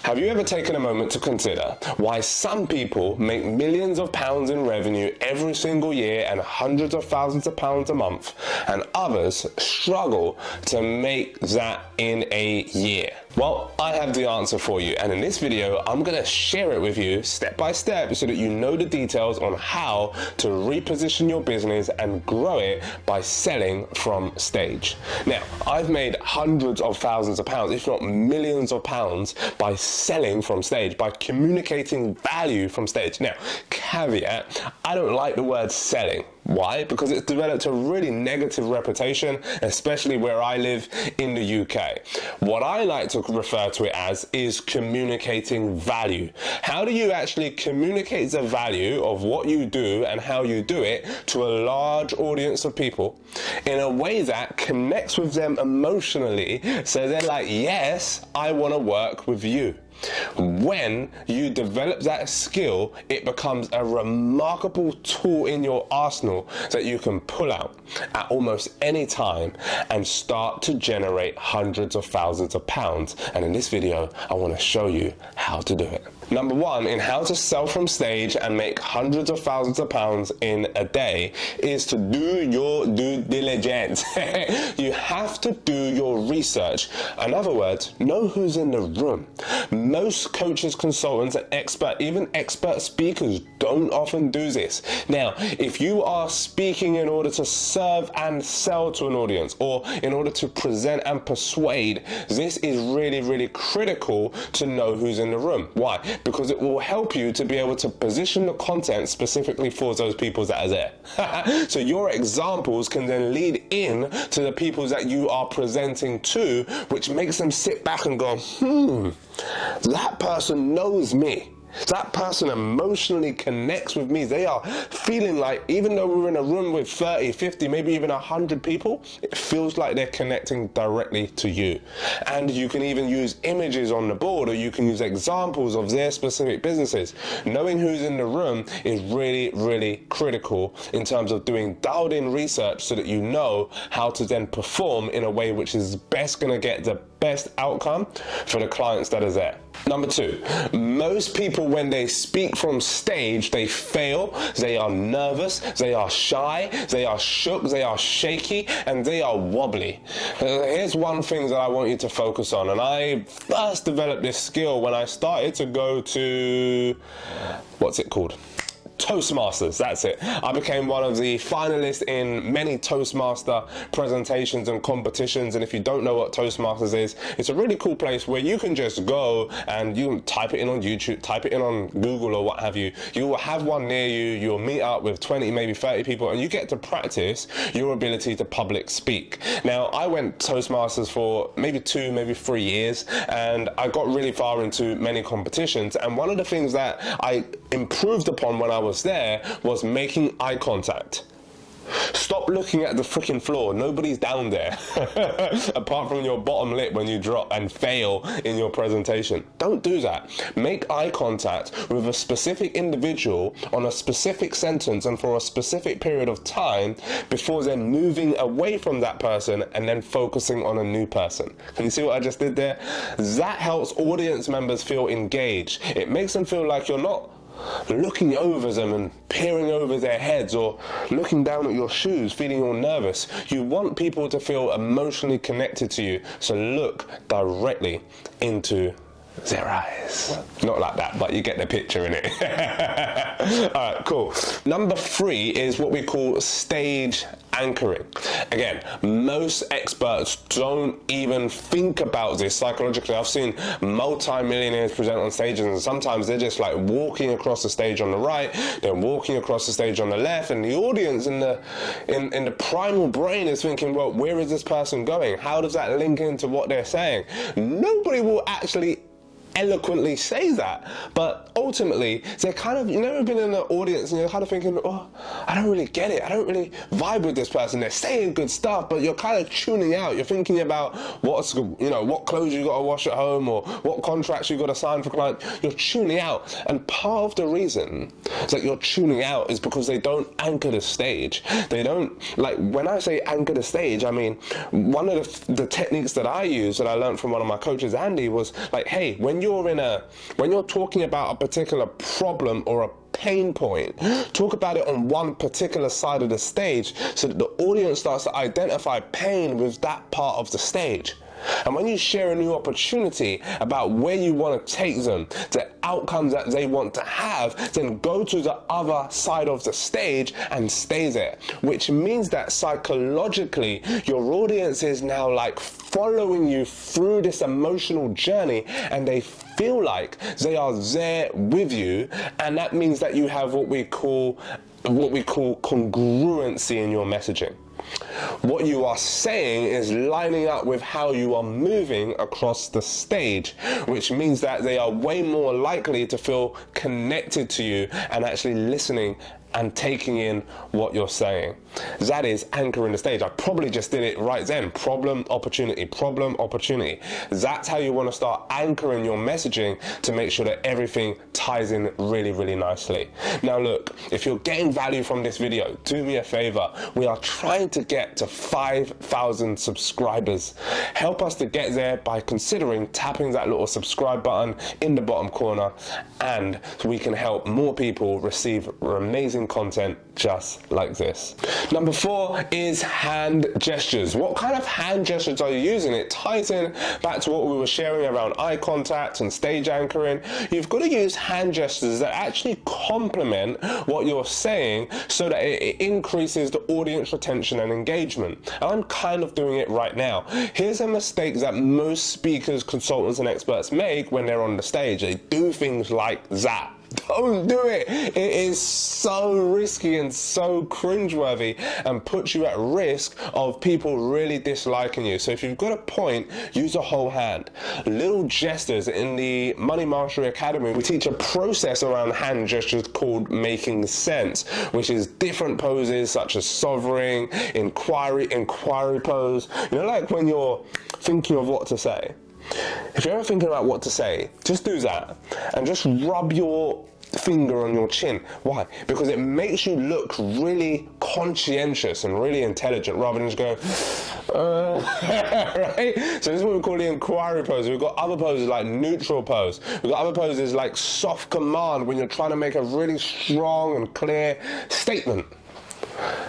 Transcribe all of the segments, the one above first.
Have you ever taken a moment to consider why some people make millions of pounds in revenue every single year and hundreds of thousands of pounds a month, and others struggle to make that in a year? Well, I have the answer for you, and in this video I'm going to share it with you step by step so that you know the details on how to reposition your business and grow it by selling from stage. Now, I've made hundreds of thousands of pounds, if not millions of pounds, by selling from stage, by communicating value from stage. Now, caveat, I don't like the word selling. Why? Because it's developed a really negative reputation, especially where I live in the UK. What I like to refer to it as is communicating value. How do you actually communicate the value of what you do and how you do it to a large audience of people in a way that connects with them emotionally, so they're like, yes, I want to work with you? When you develop that skill, it becomes a remarkable tool in your arsenal that you can pull out at almost any time and start to generate hundreds of thousands of pounds. And in this video, I want to show you how to do it. Number one, in how to sell from stage and make hundreds of thousands of pounds in a day is to do your due diligence. You have to do your research. In other words, know who's in the room. Most coaches, consultants, and even expert speakers don't often do this. Now, if you are speaking in order to serve and sell to an audience, or in order to present and persuade, this is really, really critical to know who's in the room. Why? Because it will help you to be able to position the content specifically for those people that are there. So your examples can then lead in to the people that you are presenting to, which makes them sit back and go, that person knows me. That person emotionally connects with me. They are feeling like, even though we're in a room with 30, 50, maybe even 100 people, it feels like they're connecting directly to you. And you can even use images on the board, or you can use examples of their specific businesses. Knowing who's in the room is really, really critical in terms of doing dialed in research so that you know how to then perform in a way which is best going to get the best outcome for the clients that are there. Number two, most people, when they speak from stage, they fail, they are nervous, they are shy, they are shook, they are shaky, and they are wobbly. Here's one thing that I want you to focus on, and I first developed this skill when I started to go to, what's it called? Toastmasters, that's it. I became one of the finalists in many Toastmaster presentations and competitions, and if you don't know what Toastmasters is, it's a really cool place where you can just go and you can type it in on YouTube, type it in on Google or what have you. You will have one near you, you'll meet up with 20, maybe 30 people, and you get to practice your ability to public speak. Now, I went Toastmasters for maybe 2, maybe 3 years, and I got really far into many competitions, and one of the things that I improved upon when I was there was making eye contact. Stop looking at the freaking floor. Nobody's down there apart from your bottom lip when you drop and fail in your presentation. Don't do that. Make eye contact with a specific individual on a specific sentence and for a specific period of time before then moving away from that person and then focusing on a new person. Can you see what I just did there? That helps audience members feel engaged. It makes them feel like you're not looking over them and peering over their heads or looking down at your shoes, feeling all nervous. You want people to feel emotionally connected to you, so look directly into their eyes. Not like that, but you get the picture in it. All right, cool. Number 3 is what we call stage anchoring. Again, most experts don't even think about this psychologically. I've seen multi-millionaires present on stages, and sometimes they're just like walking across the stage on the right, they're walking across the stage on the left, and the audience in the primal brain is thinking, well, where is this person going? How does that link into what they're saying? Nobody will actually eloquently say that, but ultimately they're kind of, you've never been in an audience and you're kind of thinking, oh, I don't really get it, I don't really vibe with this person. They're saying good stuff, but you're kind of tuning out. You're thinking about what clothes you got to wash at home or what contracts you got to sign for clients. You're tuning out, and part of the reason that you're tuning out is because they don't anchor the stage. They don't, like, when I say anchor the stage, I mean, one of the techniques that I use that I learned from one of my coaches, Andy, was like, hey, when you're talking about a particular problem or a pain point, talk about it on one particular side of the stage so that the audience starts to identify pain with that part of the stage. And when you share a new opportunity about where you want to take them, the outcomes that they want to have, then go to the other side of the stage and stay there. Which means that psychologically, your audience is now like following you through this emotional journey, and they feel like they are there with you. And that means that you have what we call congruency in your messaging. What you are saying is lining up with how you are moving across the stage, which means that they are way more likely to feel connected to you and actually listening and taking in what you're saying. That is anchoring the stage. I probably just did it right then. Problem, opportunity, problem, opportunity. That's how you want to start anchoring your messaging to make sure that everything ties in really, really nicely. Now look, if you're getting value from this video, do me a favor. We are trying to get to 5,000 subscribers. Help us to get there by considering tapping that little subscribe button in the bottom corner, and we can help more people receive amazing content just like this. Number 4 is hand gestures. What kind of hand gestures are you using? It ties in back to what we were sharing around eye contact and stage anchoring. You've got to use hand gestures that actually complement what you're saying so that it increases the audience retention and engagement. And I'm kind of doing it right now. Here's a mistake that most speakers, consultants, and experts make when they're on the stage. They do things like that. Don't do it. It is so risky and so cringeworthy and puts you at risk of people really disliking you. So if you've got a point, use a whole hand. Little gestures. In the Money Mastery Academy, we teach a process around hand gestures called making sense, which is different poses such as sovereign, inquiry pose. You know, like when you're thinking of what to say. If you're ever thinking about what to say, just do that and just rub your finger on your chin. Why? Because it makes you look really conscientious and really intelligent rather than just go, right? So this is what we call the inquiry pose. We've got other poses like neutral pose. We've got other poses like soft command when you're trying to make a really strong and clear statement.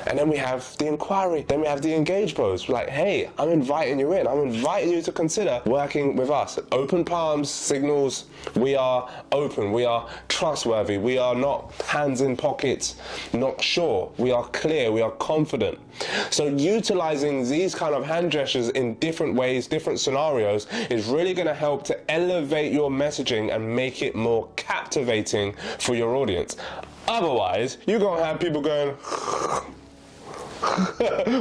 And then we have the inquiry, then we have the engage pose. Like, hey, I'm inviting you in. I'm inviting you to consider working with us. Open palms signals we are open, we are trustworthy, we are not hands in pockets, not sure. We are clear, we are confident. So utilizing these kind of hand gestures in different ways, different scenarios, is really going to help to elevate your messaging and make it more captivating for your audience. Otherwise, you're going to have people going,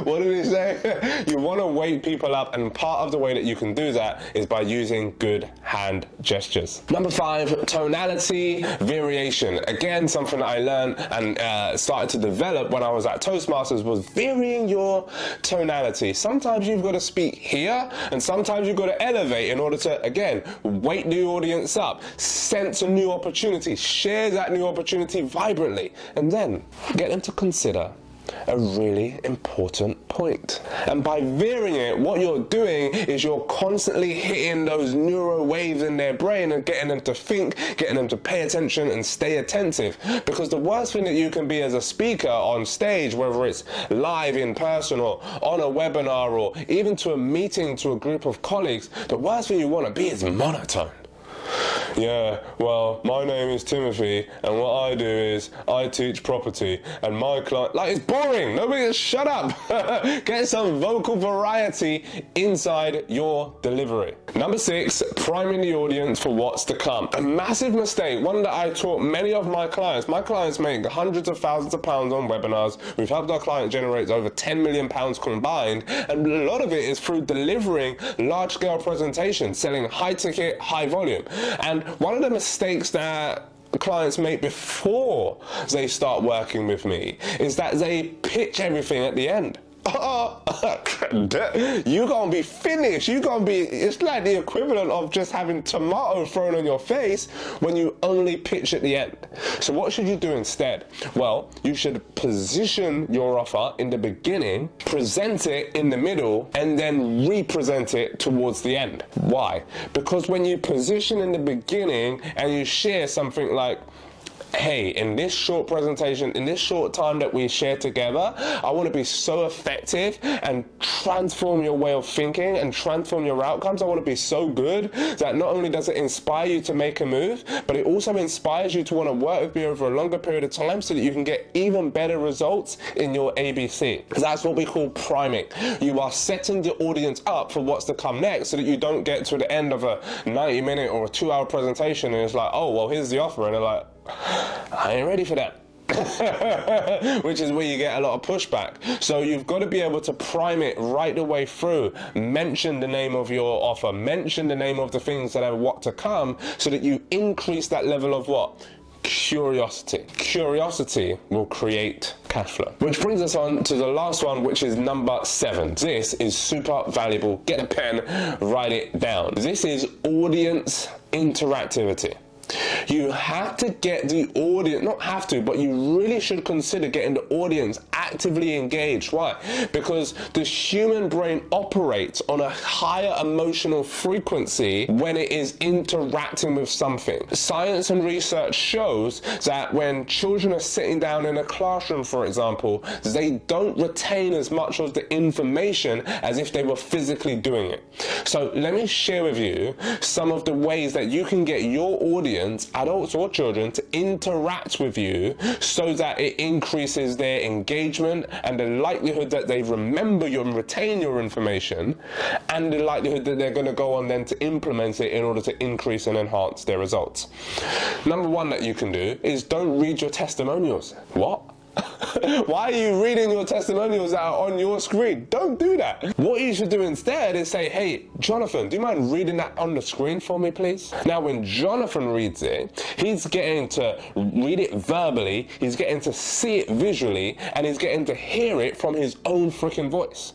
what did he say? You want to wake people up, and part of the way that you can do that is by using good hand gestures. Number 5, tonality variation. Again, something that I learned and started to develop when I was at Toastmasters was varying your tonality. Sometimes you've got to speak here, and sometimes you've got to elevate in order to, again, wake the audience up, sense a new opportunity, share that new opportunity vibrantly, and then get them to consider a really important point. And by varying it, what you're doing is you're constantly hitting those neural waves in their brain and getting them to think, getting them to pay attention and stay attentive. Because the worst thing that you can be as a speaker on stage, whether it's live in person or on a webinar or even to a meeting to a group of colleagues, the worst thing you want to be is monotone. Yeah, well, my name is Timothy, and what I do is I teach property, and my client, like, it's boring. Nobody, shut up. Get some vocal variety inside your delivery. Number 6, priming the audience for what's to come. A massive mistake, one that I taught many of my clients. My clients make hundreds of thousands of pounds on webinars. We've helped our client generate over 10 million pounds combined, and a lot of it is through delivering large-scale presentations, selling high-ticket, high volume. And one of the mistakes that clients make before they start working with me is that they pitch everything at the end. you're gonna be finished. You're gonna be, it's like the equivalent of just having tomato thrown on your face when you only pitch at the end. So what should you do instead? Well, you should position your offer in the beginning, present it in the middle, and then represent it towards the end. Why? Because when you position in the beginning and you share something like, hey, in this short presentation, in this short time that we share together, I want to be so effective and transform your way of thinking and transform your outcomes. I want to be so good that not only does it inspire you to make a move, but it also inspires you to want to work with me over a longer period of time so that you can get even better results in your ABC. That's what we call priming. You are setting the audience up for what's to come next so that you don't get to the end of a 90-minute or a 2-hour presentation and it's like, oh, well, here's the offer. And they're like, I ain't ready for that. Which is where you get a lot of pushback. So you've got to be able to prime it right the way through. Mention the name of your offer, mention the name of the things that are what to come, so that you increase that level of what? Curiosity. Curiosity will create cash flow. Which brings us on to the last one, which is number 7. This is super valuable. Get a pen, write it down. This is audience interactivity. You have to get the audience, not have to, but you really should consider getting the audience actively engaged. Why? Because the human brain operates on a higher emotional frequency when it is interacting with something. Science and research shows that when children are sitting down in a classroom, for example, they don't retain as much of the information as if they were physically doing it. So let me share with you some of the ways that you can get your audience, adults or children, to interact with you so that it increases their engagement and the likelihood that they remember you and retain your information, and the likelihood that they're going to go on then to implement it in order to increase and enhance their results. Number 1 that you can do is don't read your testimonials. What? Why are you reading your testimonials that are on your screen? Don't do that. What you should do instead is say, hey, Jonathan, do you mind reading that on the screen for me, please? Now, when Jonathan reads it, he's getting to read it verbally, he's getting to see it visually, and he's getting to hear it from his own freaking voice.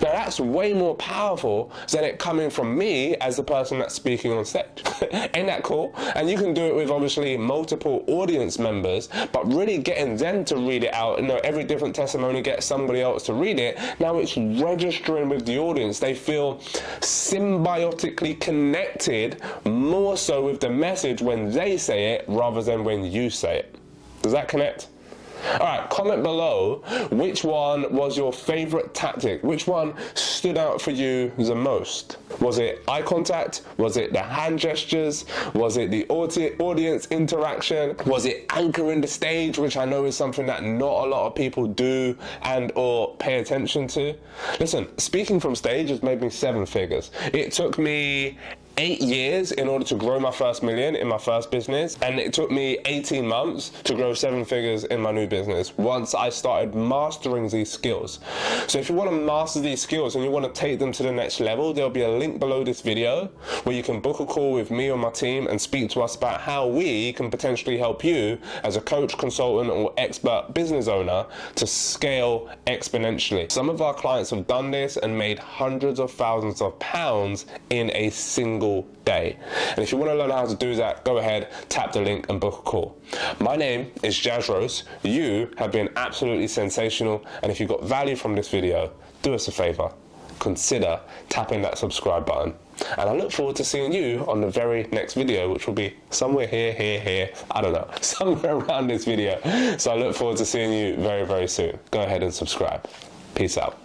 Now that's way more powerful than it coming from me as the person that's speaking on stage. Ain't that cool? And you can do it with obviously multiple audience members, but really getting them to read it out. You know, every different testimony gets somebody else to read it. Now it's registering with the audience. They feel symbiotically connected more so with the message when they say it rather than when you say it. Does that connect? Alright, comment below which one was your favorite tactic, which one stood out for you the most. Was it eye contact? Was it the hand gestures? Was it the audience interaction? Was it anchoring the stage, which I know is something that not a lot of people do and or pay attention to? Listen, speaking from stage has made me 7 figures. It took me 8 years in order to grow my first million in my first business, and it took me 18 months to grow 7 figures in my new business once I started mastering these skills. So if you want to master these skills and you want to take them to the next level, there'll be a link below this video where you can book a call with me or my team and speak to us about how we can potentially help you as a coach, consultant, or expert business owner to scale exponentially. Some of our clients have done this and made hundreds of thousands of pounds in a single day. And if you want to learn how to do that, go ahead, tap the link and book a call. My name is Jazz Rose. You have been absolutely sensational, and if you got value from this video, do us a favor, consider tapping that subscribe button. And I look forward to seeing you on the very next video, which will be somewhere here, I don't know, somewhere around this video. So I look forward to seeing you very, very soon. Go ahead and subscribe. Peace out.